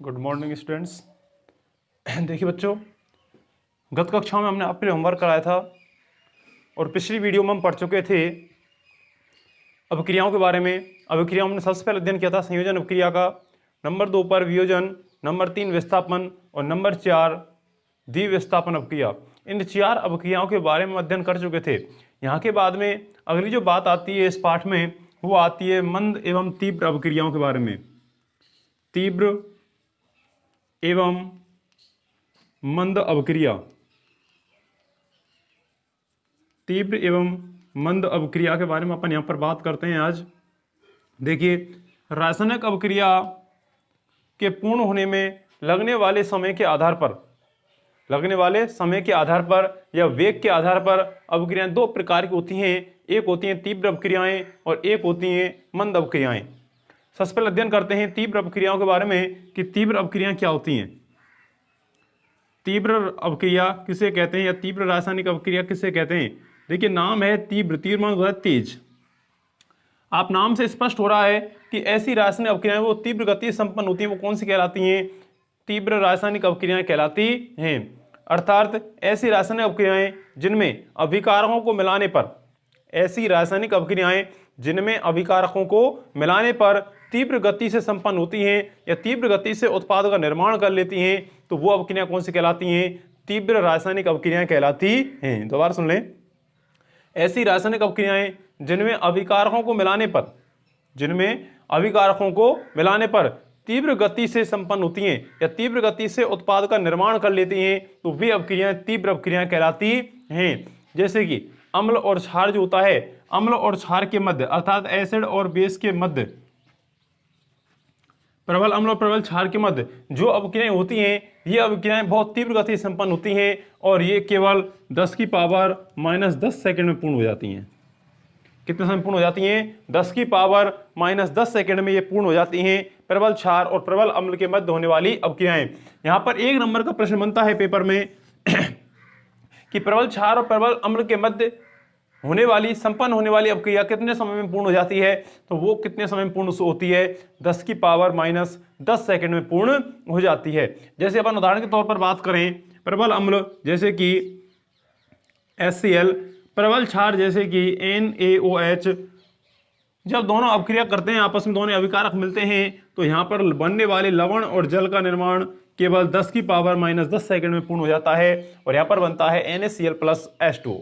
Good morning students. देखिए बच्चों, गत कक्षा में हमने आपके लिए होमवर्क कराया था और पिछली वीडियो में हम पढ़ चुके थे अभिक्रियाओं के बारे में। अभिक्रियाओं में सबसे पहले अध्ययन किया था संयोजन अभिक्रिया का, नंबर 2 पर वियोजन, नंबर 3 विस्थापन और नंबर 4 द्विविस्थापन अभिक्रिया। इन 4 अभिक्रियाओं के बारे में अध्ययन कर चुके थे। यहाँ के बाद में अगली जो बात आती है इस पाठ में वो आती है मंद एवं तीव्र अभिक्रियाओं के बारे में। तीव्र एवं मंद अभिक्रिया, तीव्र एवं मंद अभिक्रिया के बारे में अपन यहाँ पर बात करते हैं आज। देखिए, रासायनिक अभिक्रिया के पूर्ण होने में लगने वाले समय के आधार पर या वेग के आधार पर अभिक्रियाएं 2 प्रकार की होती हैं। एक होती हैं तीव्र अभिक्रियाएं और एक होती हैं मंद अभिक्रियाएं। सबसे पहले अध्ययन करते हैं तीव्र अभिक्रियाओं के बारे में कि तीव्र अभिक्रियाएं क्या होती हैं। तीव्र अभिक्रिया किसे कहते हैं या तीव्र रासायनिक अभिक्रिया किसे कहते हैं। देखिए, नाम है तीव्र, तीव्र मतलब है तेज। आप नाम से स्पष्ट हो रहा है कि ऐसी रासायनिक अभिक्रियाएं वो तीव्र गति संपन्न होती हैं, वो कौन सी कहलाती हैं? तीव्र रासायनिक अभिक्रियाएं कहलाती हैं। अर्थात ऐसी रासायनिक अभिक्रियाएं जिनमें अभिकारकों को मिलाने पर, ऐसी रासायनिक अभिक्रियाएं जिनमें अभिकारकों को मिलाने पर तीव्र गति से संपन्न होती हैं या तीव्र गति से उत्पाद का निर्माण कर लेती हैं, तो वो अभिक्रियाएं कौन सी कहलाती हैं? तीव्र रासायनिक अभिक्रियाएं कहलाती हैं। दोबारा सुन लें, ऐसी रासायनिक अभिक्रियाएं जिनमें अभिकारकों को मिलाने पर तीव्र गति से संपन्न होती हैं या तीव्र गति से उत्पाद का निर्माण कर लेती हैं, तो वे अभिक्रियाएं तीव्र अभिक्रियाएं कहलाती हैं। जैसे कि अम्ल और क्षार जो होता है, अम्ल और क्षार के मध्य अर्थात एसिड और बेस के मध्य, प्रबल अम्ल और प्रबल क्षार के मध्य जो अभिक्रियाएं होती हैं, ये अभिक्रियाएं बहुत तीव्र गति से संपन्न होती हैं और ये केवल 10⁻⁻10 सेकंड में पूर्ण हो जाती हैं। कितने समय पूर्ण हो जाती हैं? 10⁻⁻10 सेकंड में ये पूर्ण हो जाती हैं। प्रबल क्षार और प्रबल अम्ल के मध्य होने वाली अभिक्रियाएं। यहाँ पर 1 नंबर का प्रश्न बनता है पेपर में कि प्रबल क्षार और प्रबल अम्ल के मध्य संपन्न होने वाली अभिक्रिया कितने समय में पूर्ण हो जाती है? तो वो कितने समय में पूर्ण होती है? 10⁻⁻10 सेकंड में पूर्ण हो जाती है। जैसे अपन उदाहरण के तौर पर बात करें, प्रबल अम्ल जैसे कि HCl, प्रबल क्षार जैसे कि NaOH, जब दोनों अभिक्रिया करते हैं, आपस में दोनों अभिकारक मिलते हैं, तो यहाँ पर बनने वाले लवण और जल का निर्माण केवल 10⁻⁻10 सेकंड में पूर्ण हो जाता है और यहाँ पर बनता है NaCl + H2O।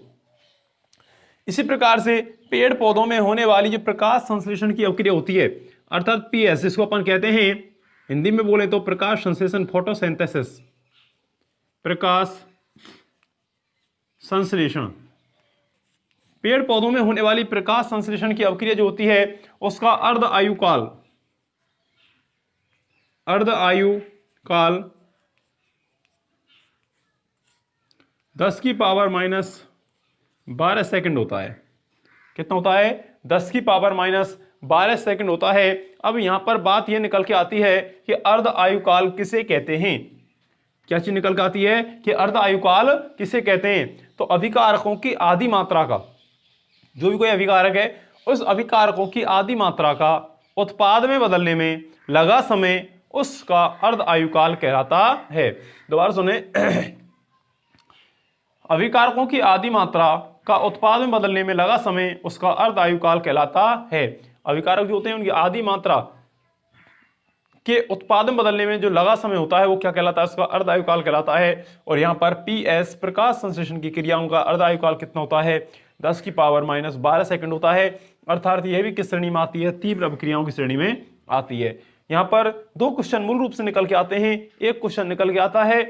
इसी प्रकार से पेड़ पौधों में होने वाली जो प्रकाश संश्लेषण की अभिक्रिया होती है, अर्थात PS, इसको अपन कहते हैं हिंदी में बोले तो प्रकाश संश्लेषण, फोटोसिंथेसिस, प्रकाश संश्लेषण। पेड़ पौधों में होने वाली प्रकाश संश्लेषण की अभिक्रिया जो होती है उसका अर्ध आयुकाल 10⁻12 सेकंड होता है। कितना होता है? 10⁻12 सेकंड होता है। अब यहां पर बात यह निकल के आती है कि अर्ध आयुकाल किसे कहते हैं। क्या चीज निकल के आती है कि अर्ध आयुकाल किसे कहते हैं? तो अभिकारकों की आधी मात्रा का, जो भी कोई अभिकारक है उस अभिकारकों की आधी मात्रा का उत्पाद में बदलने में लगा समय उसका अर्ध आयुकाल कहलाता है। दोबारा सुने, अभिकारकों की आधी मात्रा का उत्पाद में बदलने में लगा समय उसका अर्ध आयुकाल कहलाता है। अभिकारक जो होते हैं उनकी आधी मात्रा के उत्पादन बदलने में जो लगा समय होता है वो क्या कहलाता है? उसका अर्ध आयुकाल कहलाता है। और यहाँ पर PS, प्रकाश संश्लेषण की क्रियाओं का अर्ध आयुकाल कितना होता है? 10⁻12 सेकंड होता है। अर्थात यह भी किस श्रेणी में आती है? तीव्र अभिक्रियाओं की श्रेणी में आती है। यहाँ पर 2 क्वेश्चन मूल रूप से निकल के आते हैं। एक क्वेश्चन निकल के आता है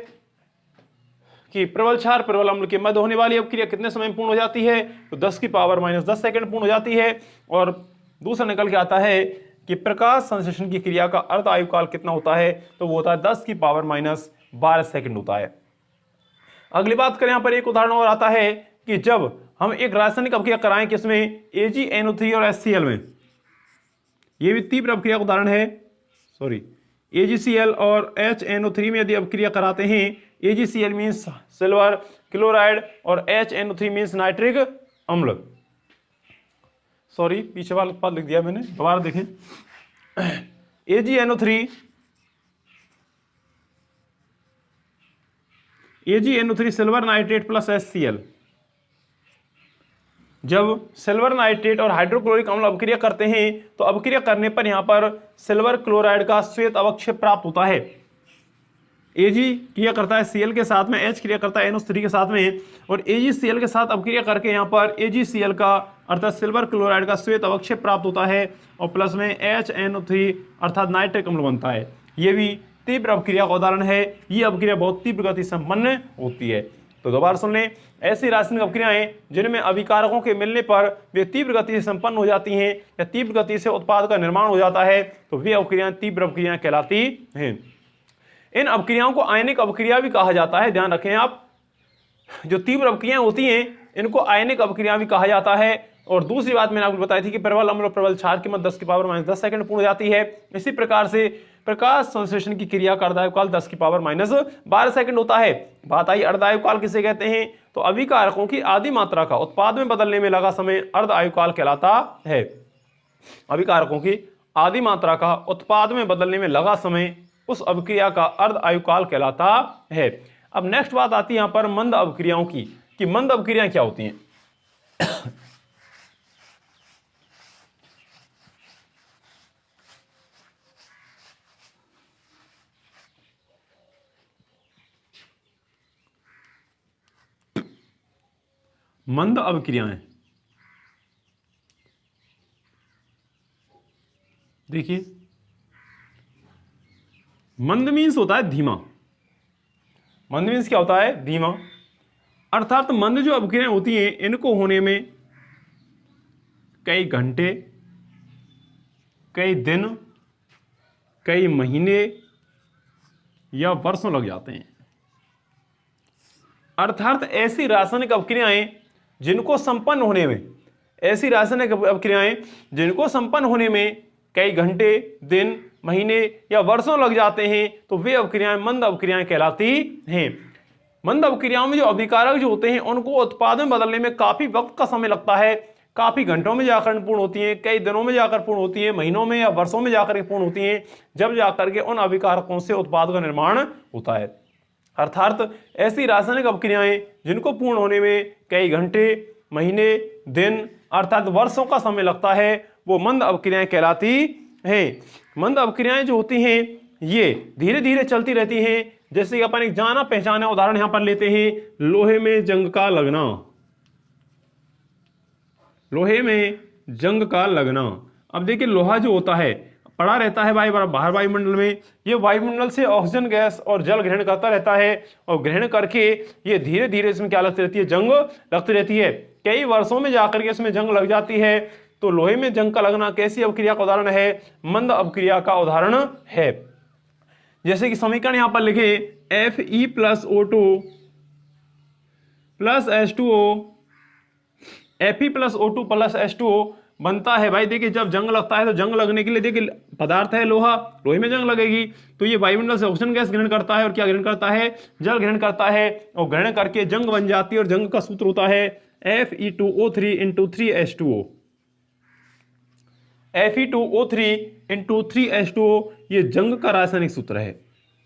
कि प्रबल क्षार प्रबल अम्ल के मध्य होने वाली अभिक्रिया कितने समय में पूर्ण हो जाती है? तो 10⁻⁻10 सेकंड पूर्ण हो जाती है। और दूसरा निकल के आता है कि प्रकाश संश्लेषण की क्रिया का अर्ध आयुकाल कितना होता है? तो वो होता है 10⁻12 सेकंड होता है। अगली बात करें, यहाँ पर एक उदाहरण और आता है कि जब हम एक रासायनिक अभिक्रिया कराएं किसमें? AgNO3 और HCl में। ये भी तीव्र अभिक्रिया का उदाहरण है। AgCl और HNO3 में यदि अभिक्रिया कराते हैं, AgCl मीन्स सिल्वर क्लोराइड और HNO3 मीन्स नाइट्रिक अम्ल। पीछे वाला पद लिख दिया मैंने, दोबारा देखें। AgNO3 AgNO3 silver nitrate plus HCl। जब सिल्वर नाइट्रेट और हाइड्रोक्लोरिक अम्ल अभिक्रिया करते हैं तो अभिक्रिया करने पर यहां पर सिल्वर क्लोराइड का श्वेत अवक्षेप प्राप्त होता है। Ag क्रिया करता है Cl के साथ में, H क्रिया करता है NO3 के साथ में, और AgCl के साथ अभिक्रिया करके यहाँ पर AgCl का अर्थात सिल्वर क्लोराइड का श्वेत अवक्षेप प्राप्त होता है और प्लस में HNO3 अर्थात नाइट्रिक अम्ल बनता है। ये भी तीव्र अभिक्रिया का उदाहरण है। ये अभिक्रिया बहुत तीव्र गति संपन्न होती है। तो दोबारा सुन लें, ऐसी रासायनिक अभिक्रियाएं जिनमें अभिकारकों के मिलने पर वे तीव्र गति से संपन्न हो जाती हैं या तीव्र गति से उत्पाद का निर्माण हो जाता है, तो वे अभिक्रियाएं तीव्र अभिक्रियाएं कहलाती हैं। इन अभिक्रियाओं को आयनिक अभिक्रिया भी कहा जाता है। ध्यान रखें आप, जो तीव्र अभिक्रियाएं होती हैं इनको आयनिक अभिक्रिया भी कहा जाता है। और दूसरी बात मैंने आपको बताई थी कि प्रबल अम्ल और प्रबल क्षार की कीमत 10⁻10 सेकंड पूर्ण हो जाती है। इसी प्रकार से प्रकाश संश्लेषण की क्रिया का अर्धायुकाल 10⁻12 सेकंड होता है। बात आई अर्धायुकाल किसे कहते हैं, तो अभिकारकों की आधी मात्रा का उत्पाद में बदलने में लगा समय अर्धायुकाल कहलाता है। अभिकारकों की आधी मात्रा का उत्पाद में बदलने में लगा समय उस अभिक्रिया का अर्धायुकाल कहलाता है। अब नेक्स्ट बात आती है यहां पर मंद अभिक्रियाओं की, कि मंद अभिक्रियाएं क्या होती हैं। मंद अभिक्रियाएं, देखिए मंद मीन्स होता है धीमा। मंद मीन्स क्या होता है, धीमा। अर्थात मंद जो अभिक्रियाएं होती हैं इनको होने में कई घंटे, कई दिन, कई महीने या वर्षों लग जाते हैं। अर्थात ऐसी रासायनिक अभिक्रियाएं जिनको संपन्न होने में, ऐसी रासायनिक अभिक्रियाएं जिनको संपन्न होने में कई घंटे, दिन, महीने या वर्षों लग जाते हैं, तो वे अभिक्रियाएं मंद अभिक्रियाएं कहलाती हैं। मंद अभिक्रियाओं में जो अभिकारक जो होते हैं उनको उत्पाद में बदलने में काफी वक्त का समय लगता है। काफी घंटों में जाकर पूर्ण होती हैं, कई दिनों में जाकर पूर्ण होती हैं, महीनों में या वर्षों में जाकर पूर्ण होती हैं, जब जाकर के उन अभिकारकों से उत्पाद का निर्माण होता है। अर्थात ऐसी रासायनिक अभिक्रियाएं जिनको पूर्ण होने में कई घंटे, महीने, दिन अर्थात वर्षों का समय लगता है, वो मंद अभिक्रियाएं कहलाती हैं। मंद अभिक्रियाएं जो होती हैं ये धीरे धीरे चलती रहती हैं। जैसे कि अपन एक जाना पहचाना उदाहरण यहां पर लेते हैं, लोहे में जंग का लगना। लोहे में जंग का लगना, अब देखिए लोहा जो होता है पड़ा रहता है बाहर वायुमंडल में। ये वायुमंडल से ऑक्सीजन गैस और जल ग्रहण करता रहता है और ग्रहण करके ये धीरे धीरे इसमें क्या लगती रहती है, जंग लगती रहती है। कई वर्षों में जाकर के इसमें जंग लग जाती है। तो लोहे में जंग का लगना कैसी अभिक्रिया का उदाहरण है, मंद अभिक्रिया का उदाहरण है। जैसे कि समीकरण यहां पर लिखे Fe+O2 plus H2O, Fe+O2 plus H2O बनता है। भाई देखिए जब जंग लगता है तो जंग लगने के लिए देखिए पदार्थ है लोहा, लोहे में जंग लगेगी तो ये वायुमंडल से ऑक्सीजन गैस ग्रहण करता है और क्या ग्रहण करता है, जल ग्रहण करता है और ग्रहण करके जंग बन जाती है। और जंग का सूत्र होता है Fe2O3 × 3H2O। Fe2O3 × 3H2O ये जंग का रासायनिक सूत्र है।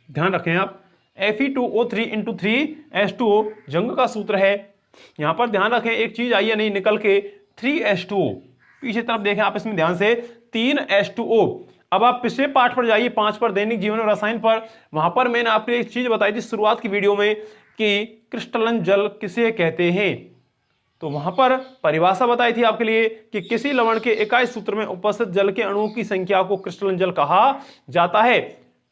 ध्यान रखें आप, Fe2O3 × 3H2O जंग का सूत्र है। यहां पर ध्यान रखें एक चीज आई है नहीं निकल के, 3H2O पीछे तरफ देखें आप इसमें ध्यान से, 3H2O। अब आप पिछले पाठ पर जाइए 5 पर, दैनिक जीवन और रसायन पर। वहां पर मैंने आपको एक चीज बताई थी शुरुआत की वीडियो में कि क्रिस्टलन जल किसे कहते हैं। तो वहां पर परिभाषा बताई थी आपके लिए कि किसी लवण के इकाई सूत्र में उपस्थित जल के अणुओं की संख्या को क्रिस्टलन जल कहा जाता है।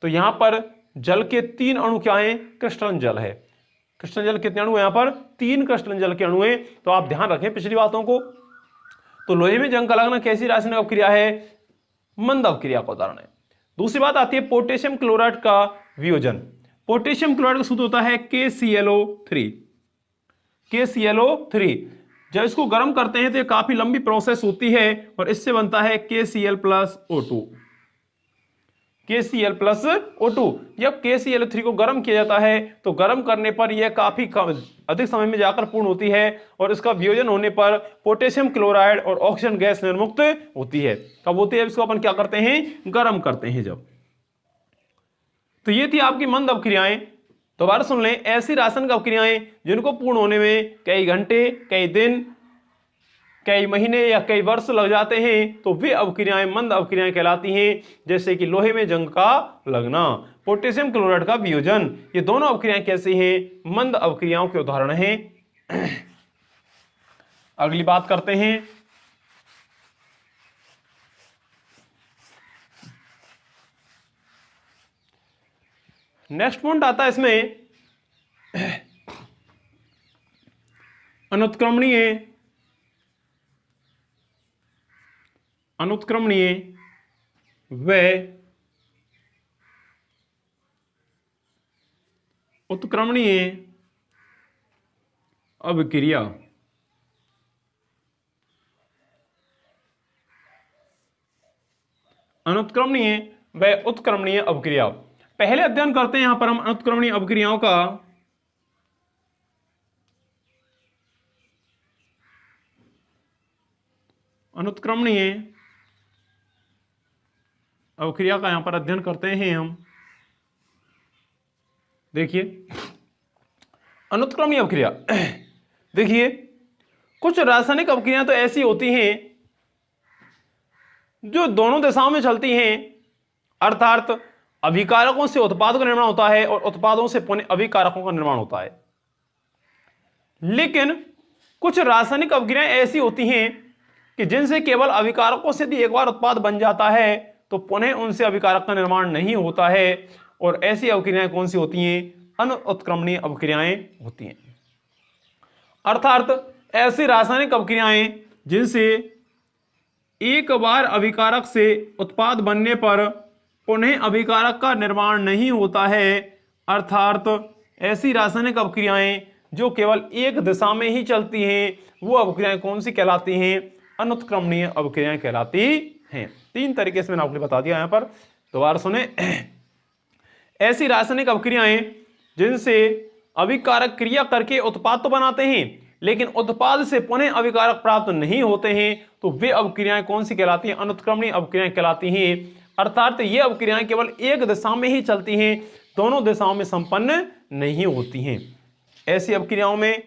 तो यहां पर जल के 3 अणु क्या हैं, क्रिस्टलन जल है। क्रिस्टलन जल कितने अणु हैं, यहां पर 3 क्रिस्टलन जल के अणु हैं। तो आप ध्यान रखें पिछली बातों को। तो लोहे में जंग का लगना कैसी रासायनिक अभिक्रिया है, मंद अभिक्रिया का उदाहरण है। दूसरी बात आती है पोटेशियम क्लोराइड का वियोजन। पोटेशियम क्लोराइड का सूत्र होता है KClO3। KClO3 जब इसको गर्म करते हैं तो ये काफी लंबी प्रोसेस होती है और इससे बनता है KCl+O2। KCl+O2। जब KClO3 को गर्म किया जाता है तो गर्म करने पर यह काफी अधिक समय में जाकर पूर्ण होती है और इसका वियोजन होने पर पोटेशियम क्लोराइड और ऑक्सीजन गैस निर्मुक्त होती है। कब होती है, इसको अपन क्या करते हैं, गर्म करते हैं जब। तो ये थी आपकी मंद अभिक्रियाएं। दोबारा सुन लें, ऐसी रासायनिक अवक्रियाएं जिनको पूर्ण होने में कई घंटे, कई दिन, कई महीने या कई वर्ष लग जाते हैं, तो वे अवक्रियाएं मंद अवक्रियाएं कहलाती हैं। जैसे कि लोहे में जंग का लगना, पोटेशियम क्लोराइड का वियोजन, ये दोनों अवक्रियाएं कैसी हैं? मंद अवक्रियाओं के उदाहरण हैं। अगली बात करते हैं, नेक्स्ट पॉइंट आता है इसमें अनुत्क्रमणीय व उत्क्रमणीय अभिक्रिया। अनुत्क्रमणीय व उत्क्रमणीय अभिक्रिया, पहले अध्ययन करते हैं यहां पर हम अनुत्क्रमणीय अभिक्रियाओं का। अनुत्क्रमणीय अभिक्रिया का यहां पर अध्ययन करते हैं हम। देखिए अनुत्क्रमणीय अभिक्रिया, देखिए कुछ रासायनिक अभिक्रियाएं तो ऐसी होती हैं जो दोनों दिशाओं में चलती हैं, अर्थात अभिकारकों से उत्पाद का निर्माण होता है और उत्पादों से पुनः अभिकारकों का निर्माण होता है। लेकिन कुछ रासायनिक अभिक्रियाएं ऐसी होती हैं कि जिनसे केवल अभिकारकों से यदि एक बार उत्पाद बन जाता है तो पुनः उनसे अभिकारक का निर्माण नहीं होता है, और ऐसी अभिक्रियाएं कौन सी होती हैं? अनुत्क्रमणीय अभिक्रियाएं होती हैं। अर्थात ऐसी रासायनिक अभिक्रियाएं जिनसे एक बार अभिकारक से उत्पाद बनने पर पुनः अभिकारक का निर्माण नहीं होता है, अर्थात ऐसी रासायनिक अभिक्रियाएं जो केवल एक दिशा में ही चलती हैं, वो अभिक्रियाएं कौन सी कहलाती हैं? अनुत्क्रमणीय अभिक्रियाएं कहलाती हैं। तीन तरीके से मैंने आपको बता दिया यहां पर, दोबारा सुने। ऐसी रासायनिक अभिक्रियाएं जिनसे अभिकारक क्रिया करके उत्पाद तो बनाते हैं लेकिन उत्पाद से पुनः अभिकारक प्राप्त नहीं होते हैं, तो वे अभिक्रियाएं कौन सी कहलाती हैं? अनुत्क्रमणीय अभिक्रियाएं कहलाती हैं। अर्थात ये अभिक्रियाएं केवल एक दिशा में ही चलती हैं, दोनों दिशाओं में संपन्न नहीं होती हैं। ऐसी अभिक्रियाओं में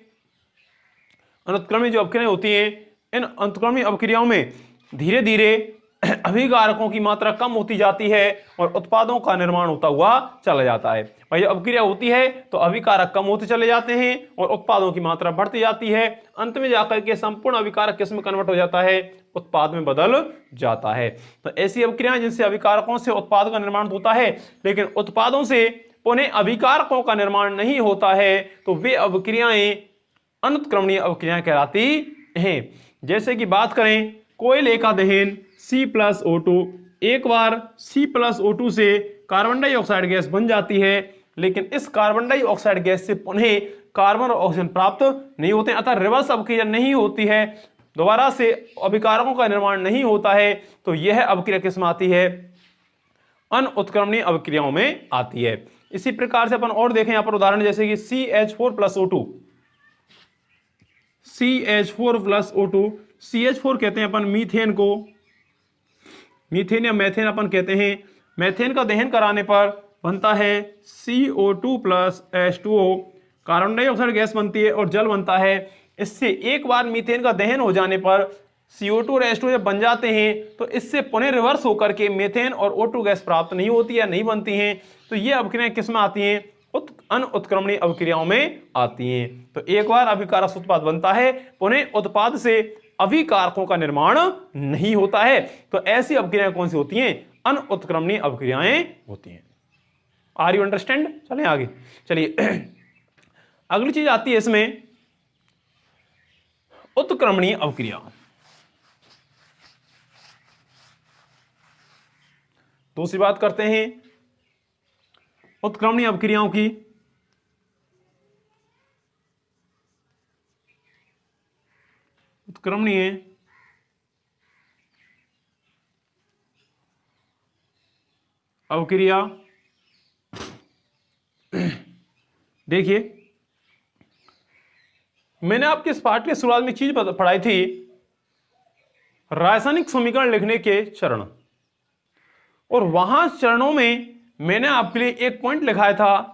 अनुत्क्रमणीय जो अभिक्रियाएं होती हैं, इन अनुत्क्रमणीय अभिक्रियाओं में धीरे धीरे अभिकारकों की मात्रा कम होती जाती है और उत्पादों का निर्माण होता हुआ चला जाता है। भाई जब अभिक्रिया होती है तो अभिकारक कम होते चले जाते हैं और उत्पादों की मात्रा बढ़ती जाती है, अंत में जाकर के संपूर्ण अभिकारक किस में कन्वर्ट हो जाता है? उत्पाद में बदल जाता है। तो ऐसी अभिक्रियाएं जिनसे अभिकारकों से उत्पाद का निर्माण होता है लेकिन उत्पादों से पुनः अभिकारकों का निर्माण नहीं होता है, तो वे अभिक्रियाएं अनुत्क्रमणीय अभिक्रियाएं कहलाती हैं। जैसे कि बात करें कोयले का दहन C+O2, एक बार C+O2 से कार्बन डाइऑक्साइड गैस बन जाती है, लेकिन इस कार्बन डाइऑक्साइड गैस से पुनः कार्बन और ऑक्सीजन प्राप्त नहीं होते, अतः रिवर्स अभिक्रिया नहीं होती है, दोबारा से अभिकारकों का निर्माण नहीं होता है, तो यह अभिक्रिया किस में आती है? अनुत्क्रमणीय अभिक्रियाओं में आती है। इसी प्रकार से अपन और देखें यहां पर उदाहरण, जैसे कि CH4+O2, CH4+O2, CH4 कहते हैं अपन मीथेन को, मीथेन या मैथेन अपन कहते हैं। मैथेन का दहन कराने पर बनता है CO2+H2O, कार्बन डाइऑक्साइड गैस बनती है और जल बनता है। इससे एक बार मीथेन का दहन हो जाने पर CO2 और H2O जब बन जाते हैं तो इससे पुनः रिवर्स होकर के मीथेन और O2 गैस प्राप्त नहीं होती या नहीं बनती हैं, तो ये अभिक्रियाएं किस में आती हैं? अनुत्क्रमणीय अभिक्रियाओं में आती हैं। तो एक बार अभिकारक उत्पाद बनता है, पुनः उत्पाद से अभिकारकों का निर्माण नहीं होता है, तो ऐसी अभिक्रियाएं कौन सी होती हैं? अनुत्क्रमणीय अभिक्रियाएं होती हैं। Are you understand? चलें आगे, चलिए अगली चीज आती है इसमें उत्क्रमणीय अभिक्रिया। दूसरी बात करते हैं उत्क्रमणीय अभिक्रियाओं की। उत्क्रमणीय अभिक्रिया, देखिए मैंने आपके इस पाठ के शुरुआत में चीज पढ़ाई थी, रासायनिक समीकरण लिखने के चरण, और वहां चरणों में मैंने आपके लिए एक पॉइंट लिखाया था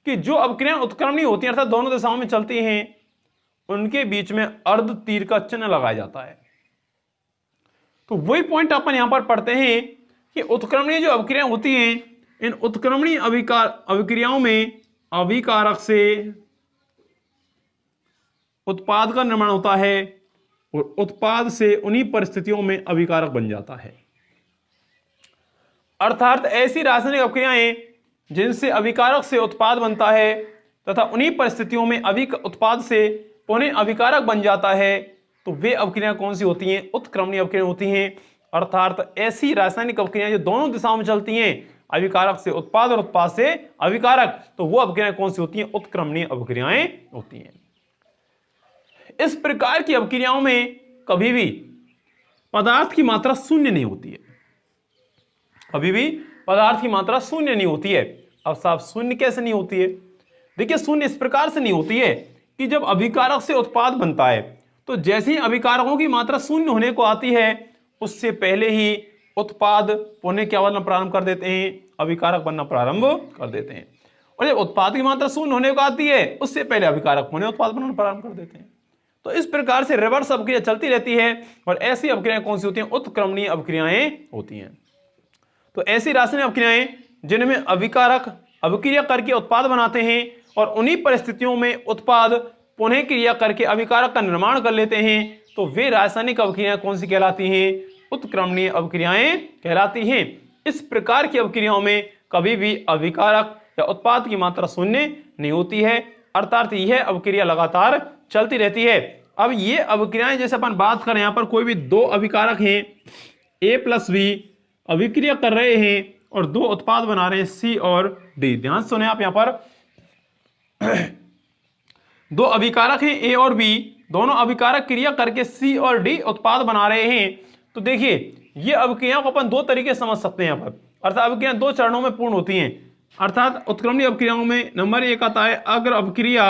कि जो अवक्रियाएं उत्क्रमणीय होती हैं अर्थात दोनों दिशाओं में चलती हैं उनके बीच में अर्ध तीर का चिन्ह लगाया जाता है। तो वही पॉइंट अपन यहां पर पढ़ते हैं कि उत्क्रमणीय जो अवक्रियाएं होती हैं इन उत्क्रमणीय अभिक्रियाओं में अभिकारक से उत्पाद का निर्माण होता है और उत्पाद से उन्हीं परिस्थितियों में अभिकारक बन जाता है। अर्थात ऐसी रासायनिक अभिक्रियाएं जिनसे अभिकारक से उत्पाद बनता है तथा उन्हीं परिस्थितियों में उत्पाद से पुनः अभिकारक बन जाता है तो वे अभिक्रियाएं कौन सी होती हैं? उत्क्रमणीय अभिक्रियाएं होती हैं। अर्थात ऐसी रासायनिक अभिक्रियाएं जो दोनों दिशाओं में चलती हैं अभिकारक से उत्पाद और उत्पाद से अभिकारक, तो वो अभिक्रियाएं कौन सी होती हैं? उत्क्रमणीय अभिक्रियाएं होती हैं। इस प्रकार की अभिक्रियाओं में कभी भी पदार्थ की मात्रा शून्य नहीं होती है, कभी भी पदार्थ की मात्रा शून्य नहीं होती है। अब साहब शून्य कैसे नहीं होती है? देखिए शून्य इस प्रकार से नहीं होती है कि जब अभिकारक से उत्पाद बनता है तो जैसे ही अभिकारकों की मात्रा शून्य होने को आती है उससे पहले ही उत्पाद पुनः क्या बनना प्रारंभ कर देते हैं? अभिकारक बनना प्रारंभ कर देते हैं। और जब उत्पाद की मात्रा शून्य होने को आती है उससे पहले अभिकारक पुनः उत्पाद बनना प्रारंभ कर देते हैं। तो इस प्रकार से रिवर्स अभिक्रिया चलती रहती है और ऐसी अभिक्रियाएं कौन सी होती हैं? उत्क्रमणीय अभिक्रियाएं होती हैं। तो ऐसी रासायनिक अभिक्रियाएं जिनमें अभिकारक अभिक्रिया करके उत्पाद बनाते हैं और उन्हीं परिस्थितियों में उत्पाद पुनः क्रिया करके अभिकारक का निर्माण कर लेते हैं तो वे रासायनिक अभिक्रियाएं कौन सी कहलाती हैं? उत्क्रमणीय अभिक्रियाएं कहलाती हैं। इस प्रकार की अभिक्रियाओं में कभी भी अभिकारक या उत्पाद की मात्रा शून्य नहीं होती है, अर्थात यह अभिक्रिया लगातार चलती रहती है। अब ये अभिक्रियाएं जैसे अपन बात करें यहां पर कोई भी दो अभिकारक हैं A+B अभिक्रिया कर रहे हैं और दो उत्पाद बना रहे हैं C और D। ध्यान से सुने आप यहां पर दो अभिकारक हैं A और B, दोनों अभिकारक क्रिया करके C और D उत्पाद बना रहे हैं। तो देखिए ये अभिक्रियाओं को अपन दो तरीके से समझ सकते हैं यहां पर, अर्थात अभिक्रियाएं दो चरणों में पूर्ण होती हैं। अर्थात उत्क्रमणीय अभिक्रियाओं में नंबर 1 आता है अग्र अभिक्रिया,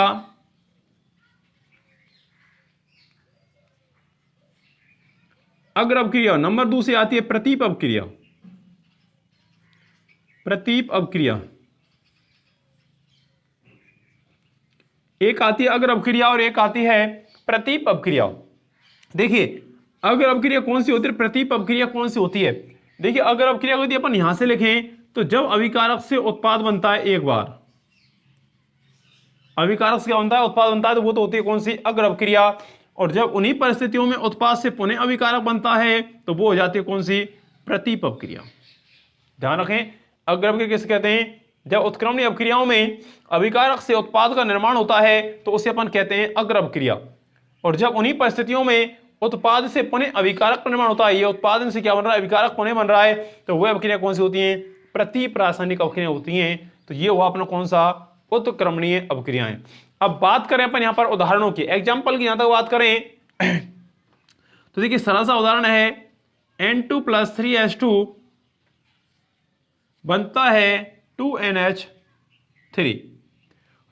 अग्र अभिक्रिया। नंबर 2 से आती है प्रतीप अभिक्रिया, प्रतीप अभिक्रिया। एक आती है अग्र अभिक्रिया और एक आती है प्रतीप अभिक्रिया। देखिए अग्र अभिक्रिया कौन सी होती है, प्रतीप अभिक्रिया कौन सी होती है? देखिए अग्र अभिक्रिया यदि अपन यहां से लिखें तो जब अभिकारक से उत्पाद बनता है एक बार, अभिकारक से क्या बनता है? उत्पाद बनता है, तो वो तो होती है कौन सी? अग्र अभिक्रिया। और जब उन्हीं परिस्थितियों में उत्पाद से पुनः अभिकारक बनता है तो वो हो जाती है कौन सी? प्रतीप अभिक्रिया। ध्यान रखें अग्र अभिक्रिया किसे कहते हैं? जब उत्क्रमणीय अभिक्रियाओं में अभिकारक से उत्पाद का निर्माण होता है तो उसे अपन कहते हैं अग्र अभिक्रिया। और जब उन्हीं परिस्थितियों में उत्पाद से पुनः अभिकारक का निर्माण होता है, ये उत्पादन से क्या बन रहा है? अभिकारक पुनः बन रहा है, तो वह अभिक्रिया कौन सी होती है? प्रतीप रासायनिक अभिक्रिया होती हैं। तो ये हुआ अपना कौन सा? उत्क्रमणीय अभिक्रियाएं। अब बात करें अपन यहां पर उदाहरणों की, एग्जाम्पल की, यहां तक बात करें तो देखिए सरल सा उदाहरण है N2+3H2 बनता है 2NH3।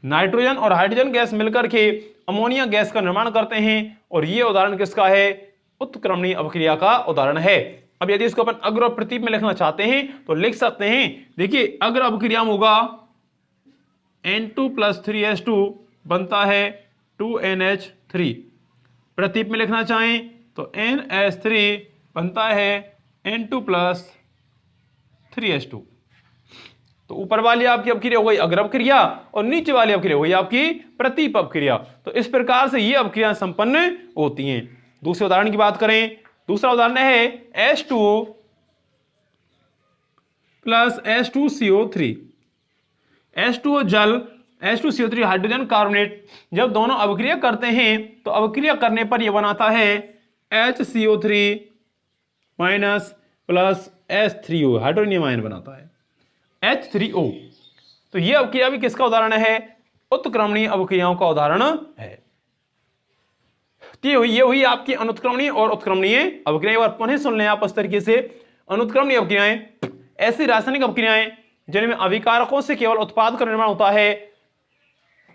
नाइट्रोजन और हाइड्रोजन गैस मिलकर के अमोनिया गैस का निर्माण करते हैं और यह उदाहरण किसका है? उत्क्रमणीय अभिक्रिया का उदाहरण है। अब यदि इसको अपन अग्र और प्रतीप में लिखना चाहते हैं तो लिख सकते हैं। देखिए अग्र अभिक्रिया में होगा N2+3H2 बनता है 2NH3। प्रतीप में लिखना चाहें तो NH3 बनता है N2+3H2। तो ऊपर वाली आपकी अभिक्रिया हो गई अग्र अभिक्रिया और नीचे वाली अभिक्रिया हो गई आपकी प्रतीप अभिक्रिया। तो इस प्रकार से ये अभिक्रियाएं संपन्न होती हैं। दूसरे उदाहरण की बात करें, दूसरा उदाहरण है H2O प्लस H2CO3। H2O जल, H2CO3 हाइड्रोजन कार्बोनेट। जब दोनों अभिक्रिया करते हैं तो अभिक्रिया करने पर यह बनाता है HCO3 minus plus H3O, hydronium ion बनाता है H3O। तो यह अभिक्रिया भी किसका उदाहरण है? उत्क्रमणीय अभिक्रियाओं का उदाहरण है। ये हुई आपकी अनुत्क्रमणीय और उत्क्रमणीय अभिक्रियाएं। और पुनः सुन लें आप इस तरीके से, अनुत्क्रमणीय अभिक्रियाएं ऐसी रासायनिक अभिक्रियाएं जिनमें अभिकारकों से केवल उत्पाद का निर्माण होता है,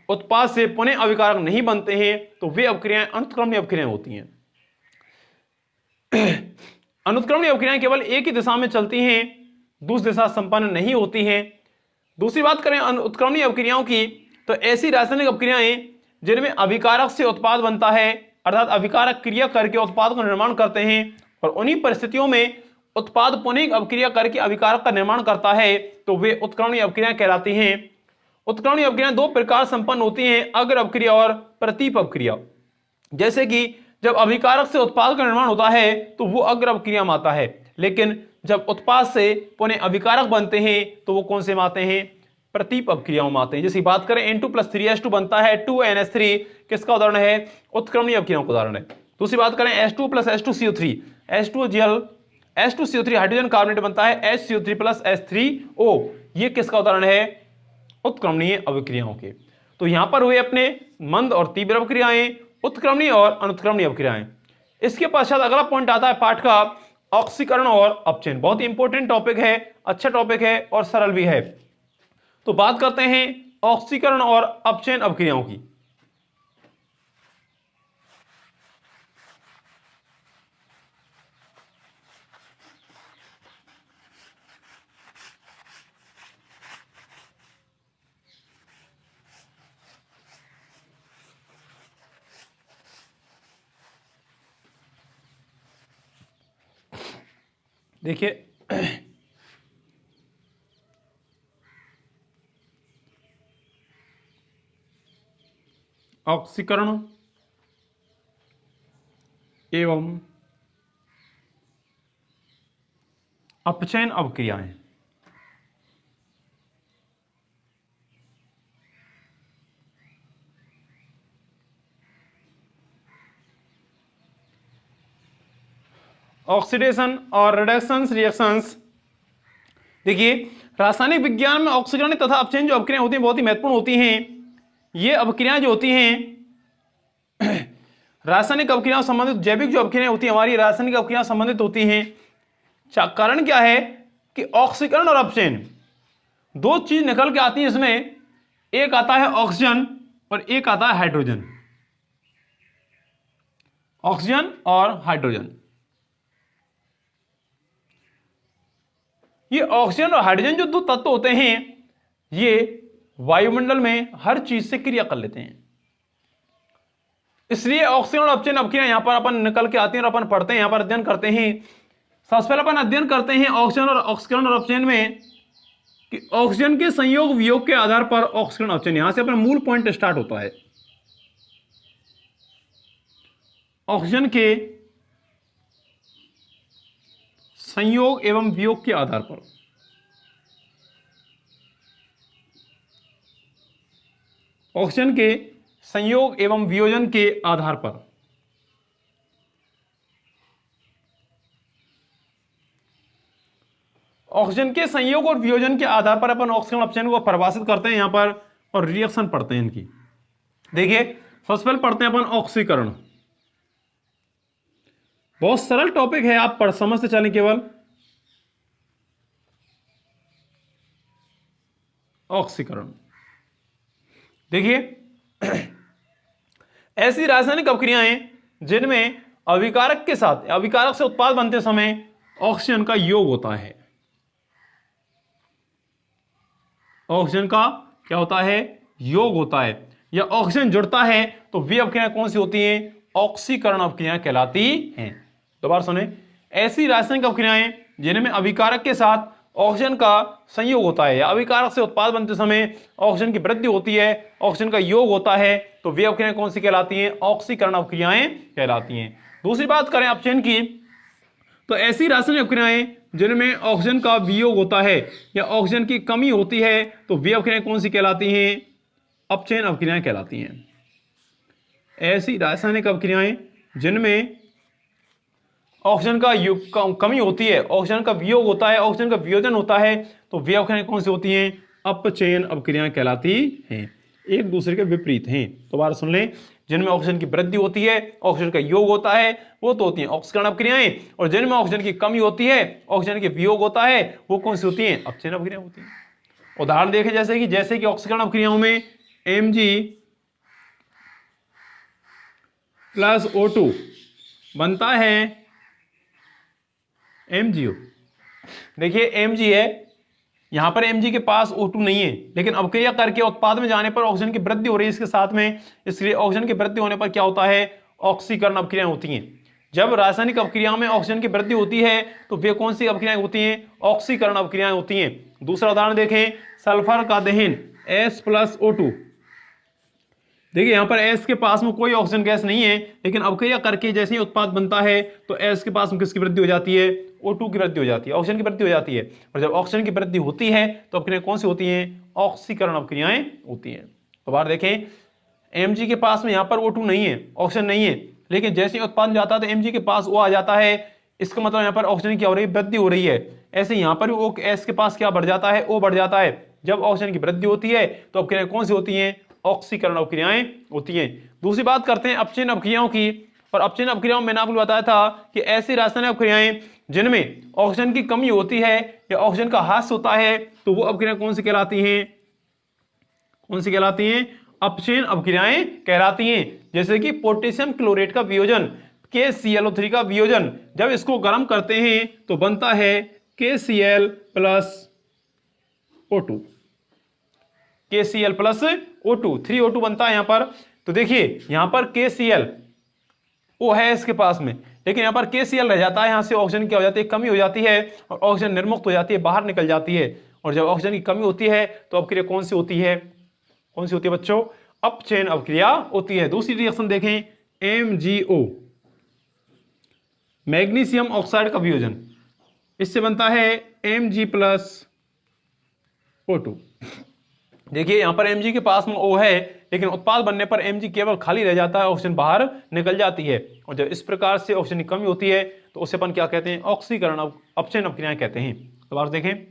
उत्पाद से पुनः अभिकारक नहीं बनते हैं, तो वे अभिक्रियाएं अनुत्क्रमणीय अभिक्रियाएं होती हैं। अनुत्क्रमणीय अभिक्रियाएं केवल एक ही दिशा में चलती हैं, दूसरी दिशा संपन्न नहीं होती हैं। दूसरी बात करें उत्क्रमणीय अभिक्रियाओं की, तो ऐसी रासायनिक अभिक्रियाएं जिनमें अभिकारक से उत्पाद बनता है, अर्थात अभिकारक क्रिया करके उत्पाद का निर्माण करते हैं, और उन्हीं परिस्थितियों में उत्पाद पुनः अभिक्रिया करके अभिकारक का निर्माण करता है, तो वे उत्क्रमणीय अभिक्रियाएं कहलाती हैं। उत्क्रमणीय अभिक्रियाएं दो प्रकार संपन्न होती हैं, अग्र अभिक्रिया और प्रतीप अभिक्रिया। जैसे कि जब अभिकारक से उत्पाद का निर्माण होता है तो वो अग्र अभिक्रिया में आता है, लेकिन जब उत्पाद से पुनः अभिकारक बनते हैं तो वो कौन से में आते हैं? प्रतीप अभिक्रियाओं में आते हैं। जैसे बात करें N2+3H2 बनता है 2NH3, किसका उदाहरण है? उत्क्रमणीय अभिक्रियाओं का उदाहरण है। दूसरी बात करें H2+H2CO3, H2CO3 हाइड्रोजन कार्बोनेट बनता है HCO3+H3O, ये किसका उदाहरण है? उत्क्रमणीय अभिक्रियाओं के। तो यहां पर हुए अपने मंद और तीव्र अभिक्रियाएं, उत्क्रमणीय और अनुत्क्रमणीय अभिक्रियाएं। इसके पश्चात अगला पॉइंट आता है पाठ का ऑक्सीकरण और अपचयन। बहुत ही इंपॉर्टेंट टॉपिक है, अच्छा टॉपिक है और सरल भी है। तो बात करते हैं ऑक्सीकरण और अपचयन अभिक्रियाओं की। देखिए ऑक्सीकरण एवं अपचयन अभिक्रियाएं। ऑक्सीडेशन और रिडक्शन रिएक्शंस। देखिए रासायनिक विज्ञान में ऑक्सीकरण तथा अपचयन जो अभिक्रियाएं होती हैं बहुत ही महत्वपूर्ण होती हैं। ये अभिक्रियाएं जो होती हैं रासायनिक अभिक्रियाओं संबंधित, जैविक जो अभिक्रियाएं होती हैं हमारी रासायनिक अभिक्रियाओं संबंधित होती हैं। कारण क्या है कि ऑक्सीकरण और अपचयन दो चीज निकल के आती हैं इसमें, एक आता है ऑक्सीजन और एक आता है हाइड्रोजन। ऑक्सीजन और हाइड्रोजन, ये ऑक्सीजन और हाइड्रोजन जो दो तत्व होते हैं ये वायुमंडल में हर चीज से क्रिया कर लेते हैं। इसलिए ऑक्सीजन और अपचयन अभिक्रिया यहां पर अपन निकल के आती हैं और अपन पढ़ते हैं, यहां पर अध्ययन करते हैं। सबसे पहले अपन अध्ययन करते हैं ऑक्सीजन और ऑक्सीकरण और अपचयन में कि ऑक्सीजन के संयोग वियोग के आधार पर ऑक्सीकरण अपचयन, यहां से अपना मूल पॉइंट स्टार्ट होता है। ऑक्सीजन के संयोग एवं वियोग के आधार पर ऑक्सीजन के संयोग एवं वियोजन के आधार पर ऑक्सीजन के संयोग और वियोजन के आधार पर अपन ऑक्सीकरण अपचयन को परिभाषित करते हैं यहां पर और रिएक्शन पढ़ते हैं इनकी। देखिए सबसे पहले पढ़ते हैं अपन ऑक्सीकरण। बहुत सरल टॉपिक है, आप पढ़ समझते चलें केवल। ऑक्सीकरण देखिए ऐसी रासायनिक अभिक्रियाएं जिनमें अभिकारक के साथ, अभिकारक से उत्पाद बनते समय ऑक्सीजन का योग होता है। ऑक्सीजन का क्या होता है? योग होता है, या ऑक्सीजन जुड़ता है तो वे अभिक्रियाएं कौन सी होती हैं? ऑक्सीकरण अभिक्रियाएं कहलाती हैं। दोबारा सुने, ऐसी रासायनिक अभिक्रियाएं जिनमें अभिकारक के साथ ऑक्सीजन का संयोग होता है या अभिकारक से उत्पाद बनते समय ऑक्सीजन की वृद्धि होती है, ऑक्सीजन का योग होता है, तो वे अभिक्रियाएं कौन सी कहलाती हैं? ऑक्सीकरण अभिक्रियाएं कहलाती हैं। दूसरी बात करें अपचयन की, तो ऐसी रासायनिक अभिक्रियाएं जिनमें ऑक्सीजन का वियोग होता है या ऑक्सीजन की कमी होती है तो वे अभिक्रियाएं कौन सी कहलाती हैं? अपचयन अभिक्रियाएं कहलाती हैं। ऐसी रासायनिक अभिक्रियाएं जिनमें ऑक्सीजन का कमी होती है, ऑक्सीजन का वियोग होता है, ऑक्सीजन का वियोजन होता है, तो वे अभिक्रियाएं कौन सी होती हैं? अपचयन अभिक्रियाएं कहलाती हैं। एक दूसरे के विपरीत हैं। दोबारा सुन लें, जिनमें ऑक्सीजन की वृद्धि होती है, ऑक्सीजन का योग होता है, वो तो होती हैं ऑक्सीकरण अभिक्रियाएं, और जिनमें ऑक्सीजन की कमी होती है, ऑक्सीजन के वियोग होता है, वो कौन सी होती हैं? अपचयन अभिक्रियाएं होती हैं। उदाहरण देखें जैसे कि ऑक्सीकरण अभिक्रियाओं में Mg+O2 बनता है MgO। देखिए Mg है, यहाँ पर Mg के पास O2 नहीं है, लेकिन अपक्रिया करके उत्पाद में जाने पर ऑक्सीजन की वृद्धि हो रही है इसके साथ में, इसलिए ऑक्सीजन की वृद्धि होने पर क्या होता है, ऑक्सीकरण अपक्रियाएं होती हैं। जब रासायनिक अपक्रियाओं में ऑक्सीजन की वृद्धि होती है तो वे कौन सी अपक्रियाएं होती हैं, ऑक्सीकरण अपक्रियाएं होती हैं। दूसरा उदाहरण देखें, सल्फर का दहन S+O2। देखिए यहाँ पर S के पास में कोई ऑक्सीजन गैस नहीं है, लेकिन अपक्रिया करके जैसे ही उत्पाद बनता है तो S के पास में किसकी वृद्धि हो जाती है, O2 की वृद्धि हो जाती है, ऑक्सीजन की वृद्धि हो जाती है। और जब ऑक्सीजन की वृद्धि होती है तो अपक्रियाएं कौन सी होती हैं, ऑक्सीकरण अपक्रियाएं होती हैं। तो बार देखें, Mg के पास में यहाँ पर O2 नहीं है, ऑक्सीजन नहीं है, लेकिन जैसे ही उत्पादन जाता है तो Mg के पास O आ जाता है, इसका मतलब यहाँ पर ऑक्सीजन क्या हो रही है, वृद्धि हो रही है। ऐसे यहाँ पर भी S के पास क्या बढ़ जाता है, O बढ़ जाता है। जब ऑक्सीजन की वृद्धि होती है तो अपक्रियाएं कौन सी होती हैं, ऑक्सीकरण अपक्रियाएं होती हैं। दूसरी बात करते हैं अपचयन अपक्रियाओं की। और अपचयन अपक्रियाओं में मैंने आपको बताया था कि ऐसी रासायनिक अपक्रियाएं जिनमें ऑक्सीजन की कमी होती है या ऑक्सीजन का ह्रास होता है तो वो अपक्रियाएं कौन सी कहलाती हैं, कौन सी कहलाती हैं, अपचयन अपक्रियाएं कहलाती हैं। जैसे कि पोटेशियम क्लोरेट का वियोजन KClO3 का वियोजन, जब इसको गर्म करते हैं तो बनता है KCl+O2, KCl+O2, 3O2 बनता है यहाँ पर। तो देखिए यहाँ पर KCl O है इसके पास में, लेकिन यहाँ पर KCl रह जाता है, यहाँ से ऑक्सीजन क्या हो जाती है, कमी हो जाती है और ऑक्सीजन निर्मुक्त हो जाती है, बाहर निकल जाती है। और जब ऑक्सीजन की कमी होती है तो अपक्रिया कौन सी होती है, कौन सी होती है बच्चों, अपचयन अपक्रिया होती है। दूसरी रिएक्शन देखें, MgO, मैग्नीशियम ऑक्साइड का वियोजन, इससे बनता है Mg+O2। देखिए यहाँ पर Mg के पास में O है, लेकिन उत्पाद बनने पर Mg केवल खाली रह जाता है, ऑक्सीजन बाहर निकल जाती है। और जब इस प्रकार से ऑक्सीजन की कमी होती है तो उसे अपन क्या कहते हैं, ऑक्सीकरण अपचयन अपक्रियाएं कहते हैं। तो बात देखें,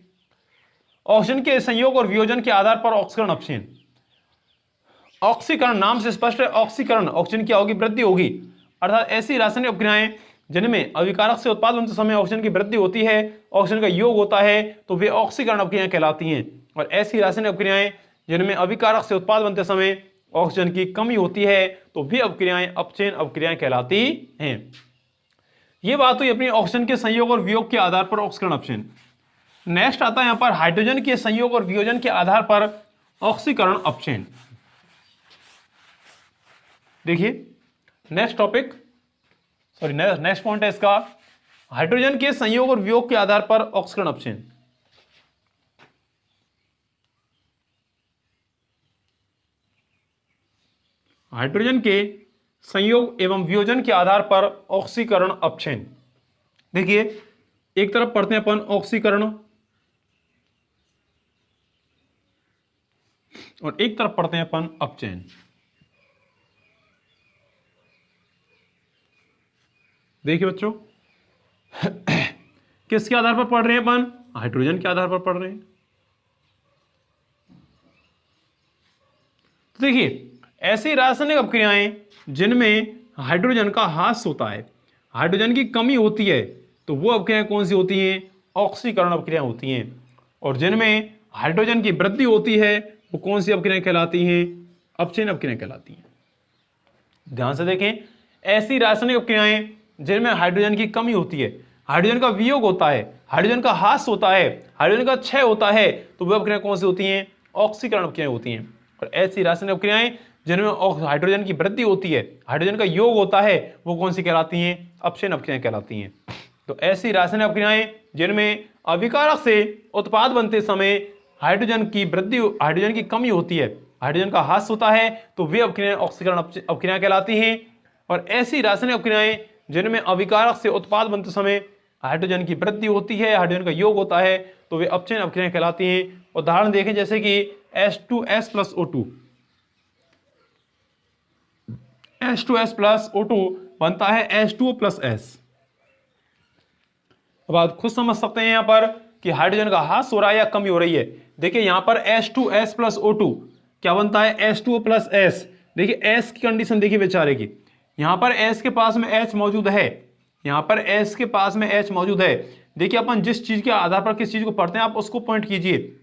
ऑक्सीजन के संयोग और वियोजन के आधार पर ऑक्सीकरण अपचयन। ऑक्सीकरण नाम से स्पष्ट है, ऑक्सीकरण ऑक्सीजन क्या होगी, वृद्धि होगी। अर्थात ऐसी रासायनिक अपक्रियाएं जिनमें अभिकारक से उत्पाद बनते समय ऑक्सीजन की वृद्धि होती है, ऑक्सीजन का योग होता है, तो वे ऑक्सीकरण अपक्रियाएं कहलाती हैं। और ऐसी रासायनिक अपक्रियाएं जिनमें अभिकारक से उत्पाद बनते समय ऑक्सीजन की कमी होती है तो वे अपक्रियाएं अपचयन अपक्रियाएं कहलाती हैं। ये बात हुई अपनी ऑक्सीजन के संयोग और वियोग के आधार पर ऑक्सीकरण अपचयन। नेक्स्ट आता है यहाँ पर हाइड्रोजन के संयोग और वियोजन के आधार पर ऑक्सीकरण अपचयन। देखिए next topic, sorry next point है इसका, हाइड्रोजन के संयोग और वियोग के आधार पर ऑक्सीकरण अपचयन। हाइड्रोजन के संयोग एवं वियोजन के आधार पर ऑक्सीकरण अपचयन। देखिए एक तरफ पढ़ते हैं अपन ऑक्सीकरण और एक तरफ पढ़ते हैं अपन अपचयन। देखिए बच्चों किसके आधार पर पढ़ रहे हैं अपन, हाइड्रोजन के आधार पर पढ़ रहे हैं। तो देखिए ऐसी रासायनिक अपक्रियाएं जिनमें हाइड्रोजन का ह्रास होता है, हाइड्रोजन की कमी होती है, तो वो अपक्रियाएं कौन सी होती हैं, ऑक्सीकरण अपक्रियाएं होती हैं। और जिनमें हाइड्रोजन की वृद्धि होती है वो कौन सी अपक्रियाएं कहलाती हैं, अपचयन अपक्रियाएं कहलाती हैं। ध्यान से देखें, ऐसी रासायनिक अपक्रियाएं जिनमें हाइड्रोजन की कमी होती है, हाइड्रोजन का वियोग होता है, हाइड्रोजन का ह्रास होता है, हाइड्रोजन का क्षय होता है, तो वह अपक्रियाएं कौन सी होती हैं, ऑक्सीकरण अपक्रियाएं होती हैं। और ऐसी रासायनिक अपक्रियाएं जिनमें हाइड्रोजन की वृद्धि होती है, हाइड्रोजन का योग होता है, वो कौन सी कहलाती हैं, अपचयन अपक्रियाएं कहलाती हैं। तो ऐसी रासायनिक अपक्रियाएं जिनमें अभिकारक से उत्पाद बनते समय हाइड्रोजन की वृद्धि, हाइड्रोजन की कमी होती है, हाइड्रोजन का ह्रास होता है, तो वे अपक्रियाएं ऑक्सीकरण अपक्रियाएं कहलाती हैं। और ऐसी रासायनिक अपक्रियाएं जिनमें अभिकारक से उत्पाद बनते समय हाइड्रोजन की वृद्धि होती है, हाइड्रोजन का योग होता है, तो वे अपचयन अपक्रियाएं कहलाती हैं। उदाहरण देखें जैसे कि H2S+O2, H2S+O2 बनता है H2O+S। अब आप खुद समझ सकते हैं यहाँ पर कि हाइड्रोजन का ह्रास हो रहा है या कमी हो रही है। देखिए यहाँ पर H2S+O2 क्या बनता है, H2O+S। देखिए S की कंडीशन देखिए बेचारे की, यहाँ पर S के पास में H मौजूद है, यहाँ पर S के पास में H मौजूद है। देखिए अपन जिस चीज के आधार पर किस चीज को पढ़ते हैं आप उसको पॉइंट कीजिए।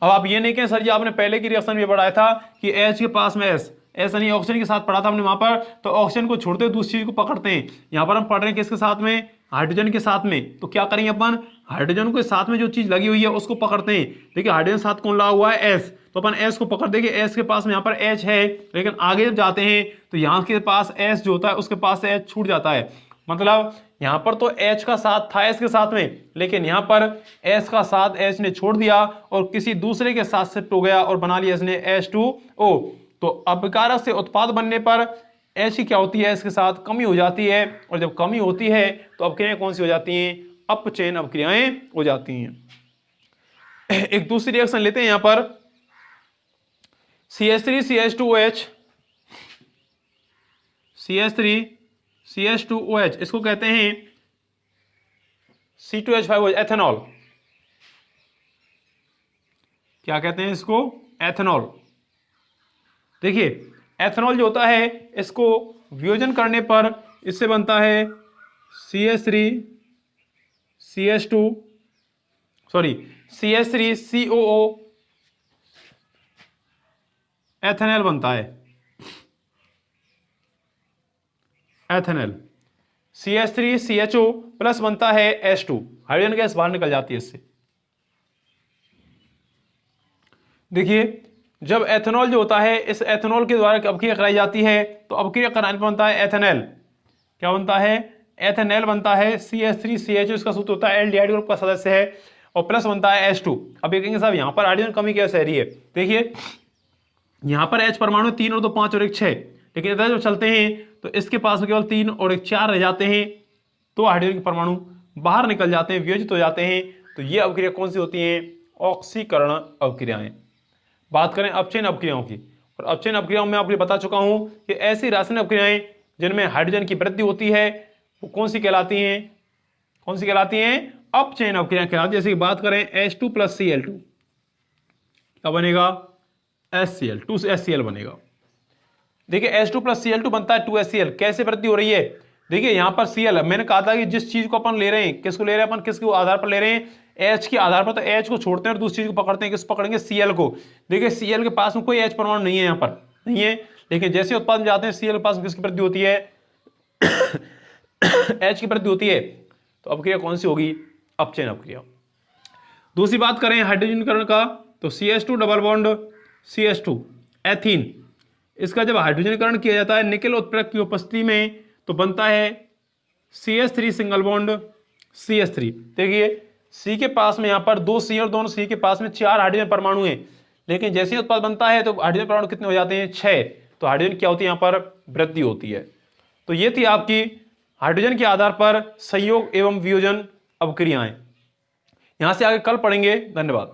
अब आप ये नहीं कहें सर जी आपने पहले की रिएक्शन में पढ़ाया था कि H के पास में S, ऐसा नहीं, ऑक्सीजन के साथ पढ़ा था हमने वहां पर, तो ऑक्सीजन को छोड़ते हुए दूसरी चीज को पकड़ते हैं। यहाँ पर हम पढ़ रहे हैं किसके साथ में, हाइड्रोजन के साथ में, तो क्या करेंगे अपन, हाइड्रोजन के साथ में जो चीज लगी हुई है उसको पकड़ते हैं। देखिए हाइड्रोजन साथ कौन लगा हुआ है, एस, तो अपन एस को पकड़ देंगे। एस के पास में यहाँ पर एच है, लेकिन आगे जब जाते हैं तो यहाँ के पास एस जो होता है उसके पास से एच छूट जाता है। मतलब यहाँ पर तो एच का साथ था एस के साथ में, लेकिन यहाँ पर एस का साथ एच ने छोड़ दिया और किसी दूसरे के साथ शिफ्ट हो गया और बना लिया इसने H2O। तो अभिकारक से उत्पाद बनने पर एच की क्या होती है, इसके साथ कमी हो जाती है, और जब कमी होती है तो अपक्रियाएं कौन सी हो जाती हैं, अपचयन अपक्रियाएं हो जाती हैं। एक दूसरी रिएक्शन लेते हैं यहां पर, CH3CH2OH, CH3CH2OH, इसको कहते हैं C2H5OH, एथेनॉल। क्या कहते हैं इसको, एथेनॉल। देखिए एथेनॉल जो होता है इसको वियोजन करने पर इससे बनता है CH3COO एथेनॉल बनता है, एथेनॉल। CH3CHO प्लस बनता है H2, हाइड्रोजन गैस बाहर निकल जाती है इससे। देखिए जब एथेनॉल जो होता है, इस एथेनॉल के द्वारा अपक्रिया कराई जाती है, तो अपक्रिया कराने पर बनता है एथेनॉल। क्या बनता है, एथेनॉल बनता है। CH3CHO इसका सूत्र होता है, एल्डिहाइड ग्रुप का सदस्य है, और प्लस बनता है H2। अब ये कहेंगे साहब यहाँ पर हाइड्रोजन कमी कैसे रही है, देखिए यहाँ पर H परमाणु 3 और 2 5 और 1 6, लेकिन इधर जब चलते हैं तो इसके पास में केवल 3 और 1 4 रह जाते हैं, तो हाइड्रोजन के परमाणु बाहर निकल जाते हैं, वियोजित हो जाते हैं। तो ये अपक्रिया कौन सी होती है, ऑक्सीकरण अपक्रियाएं। बात करें अपचयन अपक्रियाओं की, और अपचयन अपक्रियाओं में आपको बता चुका हूं कि ऐसी रासायनिक अपक्रियाएं जिनमें हाइड्रोजन की वृद्धि होती है वो कौन सी कहलाती हैं, कौन सी कहलाती हैं, अपचयन अपक्रियाएं कहलाती हैं। जैसे कि बात करें H2 + Cl2, क्या बनेगा, HCl, 2HCl बनेगा। देखिए H2 + Cl2 बनता है 2HCl। कैसे वृद्धि हो रही है, देखिए यहां पर Cl, मैंने कहा था कि जिस चीज को अपन ले रहे हैं, किसको ले रहे हैं अपन, किसके आधार पर ले रहे हैं, H के आधार पर, तो H को छोड़ते हैं और दूसरी चीज को पकड़ते हैं, किस पकड़ेंगे, Cl को। देखिए Cl के पास में कोई H परमाणु नहीं है, यहाँ पर नहीं है, लेकिन जैसे उत्पाद में जाते हैं Cl के पास में किसकी वृद्धि होती है H की वृद्धि होती है, तो अपक्रिया कौन सी होगी, अपचयन अपक्रिया। दूसरी बात करें हाइड्रोजनीकरण का, तो CH2 double bond CH2 ethene, इसका जब हाइड्रोजनीकरण किया जाता है निकेल उत्प्रेरक की उपस्थिति में, तो बनता है CH3 सिंगल बॉन्ड CH3। देखिए C के पास में यहाँ पर 2 C और दोनों C के पास में 4 हाइड्रोजन परमाणु हैं, लेकिन जैसे ही उत्पाद बनता है तो हाइड्रोजन परमाणु कितने हो जाते हैं, 6। तो हाइड्रोजन क्या होती है, यहाँ पर वृद्धि होती है। तो ये थी आपकी हाइड्रोजन के आधार पर संयोग एवं वियोजन अपक्रियाएं। यहां से आगे कल पढ़ेंगे। धन्यवाद।